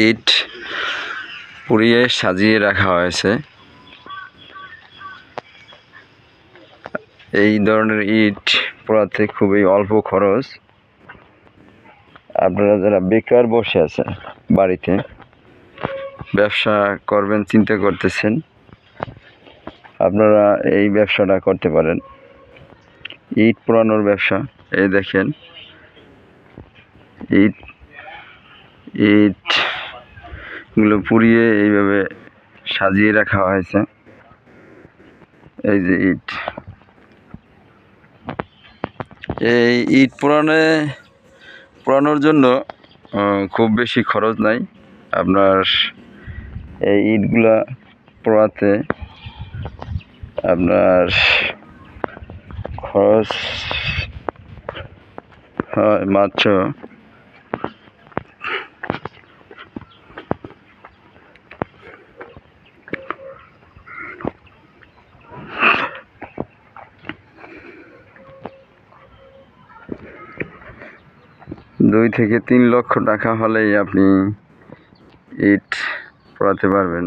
ইট পুড়িয়ে সাজিয়ে রাখা হয়েছে। এই ধরনের ইট পোড়াতে খুবই অল্প খরচ। আপনারা যারা বেকার বসে আছেন, বাড়িতে ব্যবসা করবেন চিন্তা করতেছেন, আপনারা এই ব্যবসাটা করতে পারেন, ইট পোড়ানোর ব্যবসা। এই দেখেন ইটগুলো পুড়িয়ে এইভাবে সাজিয়ে রাখা হয়েছে। এই যে ইট, এই ইট পোড়ানোর জন্য খুব বেশি খরচ নাই। আপনার এই ইটগুলা পোড়াতে আপনার খরচ হয় মাত্র 2 থেকে 3 লক্ষ টাকা হলেই আপনি ইট পোড়াতে পারবেন।